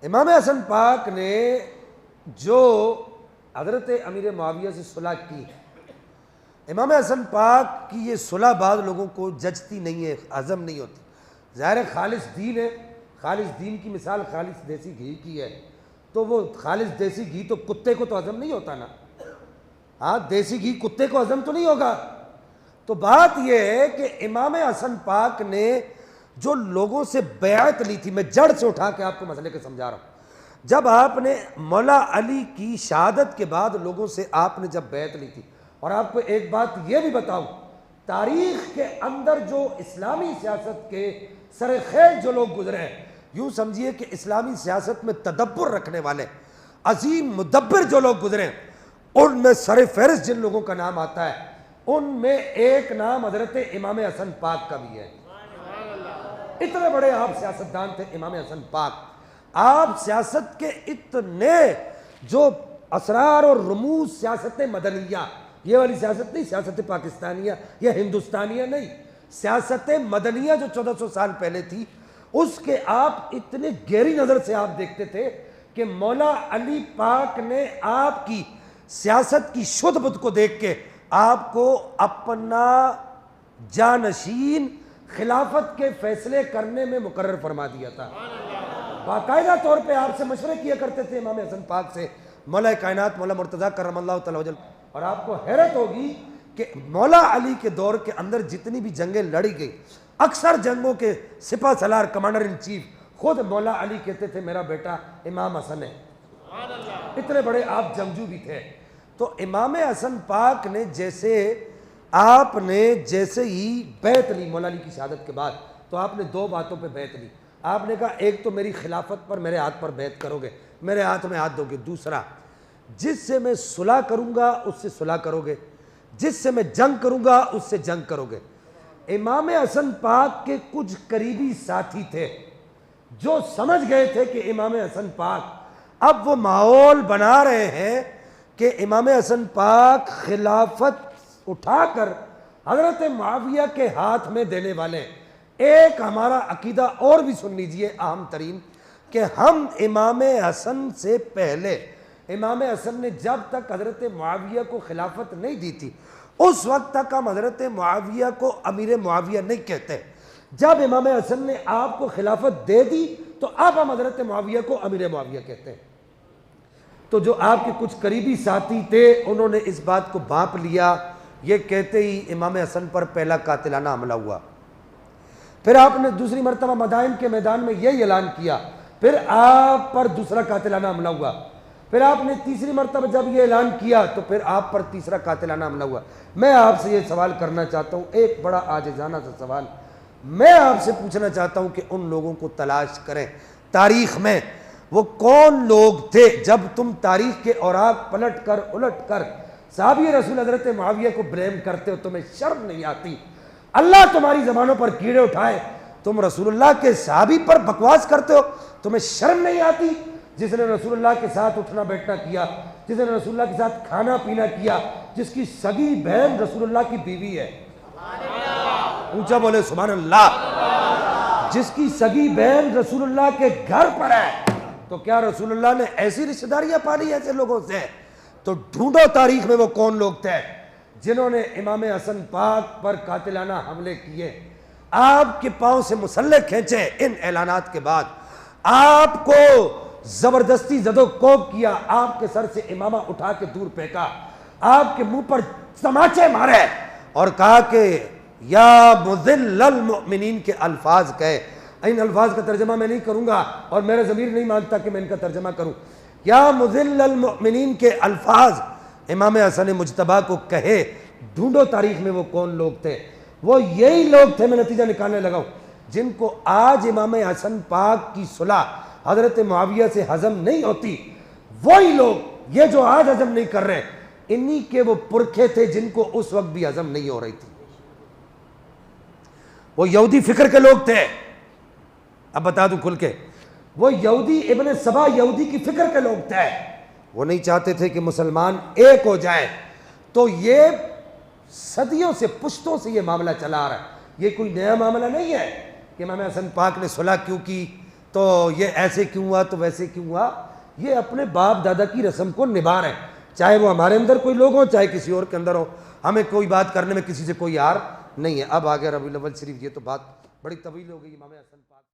امام حسن پاک نے جو حضرت امیر معاویہ سے صلح کی، امام حسن پاک کی یہ صلح بعض لوگوں کو جچتی نہیں ہے، ہضم نہیں ہوتی۔ ظاہر ہے خالص دین ہے، خالص دین کی مثال خالص دیسی گھی کی ہے، تو وہ خالص دیسی گھی تو کتے کو تو ہضم نہیں ہوتا نا، ہاں دیسی گھی کتے کو ہضم تو نہیں ہوگا۔ تو بات یہ ہے کہ امام حسن پاک نے جو لوگوں سے بیعت لی تھی، میں جڑ سے اٹھا کے آپ کو مسئلے کے سمجھا رہا ہوں، جب آپ نے مولا علی کی شہادت کے بعد لوگوں سے آپ نے جب بیعت لی تھی، اور آپ کو ایک بات یہ بھی بتاؤں، تاریخ کے اندر جو اسلامی سیاست کے سر خیل جو لوگ گزرے ہیں، یوں سمجھیے کہ اسلامی سیاست میں تدبر رکھنے والے عظیم مدبر جو لوگ گزرے ہیں، ان میں سر فہرست جن لوگوں کا نام آتا ہے، ان میں ایک نام حضرت امام حسن پاک کا بھی ہے۔ اتنے بڑے آپ سیاستدان تھے امام حسن پاک، آپ سیاست کے اتنے جو اسرار اور رموز سیاست مدنیہ، یہ والی سیاست نہیں، سیاست پاکستانیہ یا ہندوستانیہ نہیں، سیاست مدنیہ جو 1400 سال پہلے تھی، اس کے آپ اتنے گہری نظر سے آپ دیکھتے تھے کہ مولا علی پاک نے آپ کی سیاست کی شدھ بدھ کو دیکھ کے آپ کو اپنا جانشین خلافت کے فیصلے کرنے میں مقرر فرما دیا تھا۔ باقاعدہ طور پہ آپ سے مشورے کیا کرتے تھے امام حسن پاک سے، مولا کائنات مولا مرتضیٰ کرم اللہ تعالی وجل۔ اور آپ کو حیرت ہوگی کہ مولا علی کے دور کے اندر جتنی بھی جنگیں لڑی گئی، اکثر جنگوں کے سپہ سالار کمانڈر ان چیف خود مولا علی کہتے تھے میرا بیٹا امام حسن ہے۔ اتنے بڑے آپ جنگجو بھی تھے۔ تو امام حسن پاک نے جیسے ہی بیعت لی مولا علی کی شہادت کے بعد، تو آپ نے دو باتوں پہ بیعت لی۔ آپ نے کہا ایک تو میری خلافت پر میرے ہاتھ پر بیعت کرو گے، میرے ہاتھ میں ہاتھ دو گے، دوسرا جس سے میں صلح کروں گا اس سے صلح کرو گے، جس سے میں جنگ کروں گا اس سے جنگ کرو گے۔ امام حسن پاک کے کچھ قریبی ساتھی تھے جو سمجھ گئے تھے کہ امام حسن پاک اب وہ ماحول بنا رہے ہیں کہ امام حسن پاک خلافت اٹھا کر حضرت معاویہ کے ہاتھ میں دینے والے ہیں۔ ایک ہمارا عقیدہ اور بھی سن لیجئے اہم ترین، کہ ہم امام حسن سے پہلے، امام حسن نے جب تک حضرت معاویہ کو خلافت نہیں دی تھی اس وقت تک ہم حضرت معاویہ کو امیر معاویہ نہیں کہتے۔ جب امام حسن نے آپ کو خلافت دے دی تو اب ہم حضرت معاویہ کو امیر معاویہ کہتے ہیں۔ تو جو آپ کے کچھ قریبی ساتھی تھے انہوں نے اس بات کو بھانپ لیا، یہ کہتے ہی امام حسن پر پہلا قاتلانہ حملہ ہوا۔ پھر آپ نے دوسری مرتبہ مدائن کے میدان میں یہی اعلان کیا، پھر آپ پر دوسرا قاتلانہ حملہ ہوا۔ پھر آپ نے تیسری مرتبہ جب یہ اعلان کیا تو پھر آپ پر تیسرا قاتلانہ حملہ ہوا۔ میں آپ سے یہ سوال کرنا چاہتا ہوں، ایک بڑا عاجزانہ سا سوال، میں آپ سے پوچھنا چاہتا ہوں کہ ان لوگوں کو تلاش کریں تاریخ میں، وہ کون لوگ تھے؟ جب تم تاریخ کے اوراق پلٹ کر الٹ کر صحابی رسول حضرت معاویہ کو بلیم کرتے ہو، تمہیں شرم نہیں آتی؟ اللہ تمہاری زبانوں پر کیڑے اٹھائے، تم رسول اللہ کے صحابی پر بکواس کرتے ہو، تمہیں شرم نہیں آتی؟ جس نے رسول اللہ کے ساتھ اٹھنا بیٹھنا کیا، جس نے رسول اللہ کے ساتھ کھانا پینا کیا، جس کی سگی بہن رسول اللہ کی بیوی ہے، اونچا بولے سبحان اللہ، جس کی سگی بہن رسول اللہ کے گھر پر ہے، تو کیا رسول اللہ نے ایسی رشتہ داریاں پالی ایسے لوگوں سے؟ تو ڈھونڈو تاریخ میں وہ کون لوگ تھے جنہوں نے امام حسن پاک پر قاتلانہ حملے کیے، آپ کے پاؤں سے مسلح کھینچے ان اعلانات کے بعد، آپ کو زبردستی زد و کوب کیا، آپ کے سر سے امامہ اٹھا کے دور پھینکا، آپ کے منہ پر تماچے مارے اور کہا کہ یا مذل المؤمنین کے الفاظ کہے۔ ان الفاظ کا ترجمہ میں نہیں کروں گا اور میرا ضمیر نہیں مانتا کہ میں ان کا ترجمہ کروں۔ یا مذل المؤمنین کے الفاظ امام حسن مجتبیٰ کو کہے۔ ڈھونڈو تاریخ میں وہ کون لوگ تھے، وہ یہی لوگ تھے، میں نتیجہ نکالنے لگا ہوں، جن کو آج امام حسن پاک کی صلح حضرت معاویہ سے ہضم نہیں ہوتی، وہی لوگ یہ جو آج ہضم نہیں کر رہے، انہی کے وہ پرکھے تھے جن کو اس وقت بھی ہضم نہیں ہو رہی تھی۔ وہ یہودی فکر کے لوگ تھے، اب بتا دوں کھل کے، وہ یہودی ابن سبا یہودی کی فکر کے لوگ تھے، وہ نہیں چاہتے تھے کہ مسلمان ایک ہو جائیں۔ تو یہ صدیوں سے پشتوں سے یہ معاملہ چلا آ رہا ہے، یہ کوئی نیا معاملہ نہیں ہے کہ امام حسن پاک نے صلح کیوں کی، تو یہ ایسے کیوں ہوا تو ویسے کیوں ہوا، یہ اپنے باپ دادا کی رسم کو نبھا رہے ہیں، چاہے وہ ہمارے اندر کوئی لوگ ہوں چاہے کسی اور کے اندر ہو، ہمیں کوئی بات کرنے میں کسی سے کوئی یار نہیں ہے۔ اب آگے ربیع الاول شریف، یہ تو بات بڑی طویل ہو گئی امام حسن پاک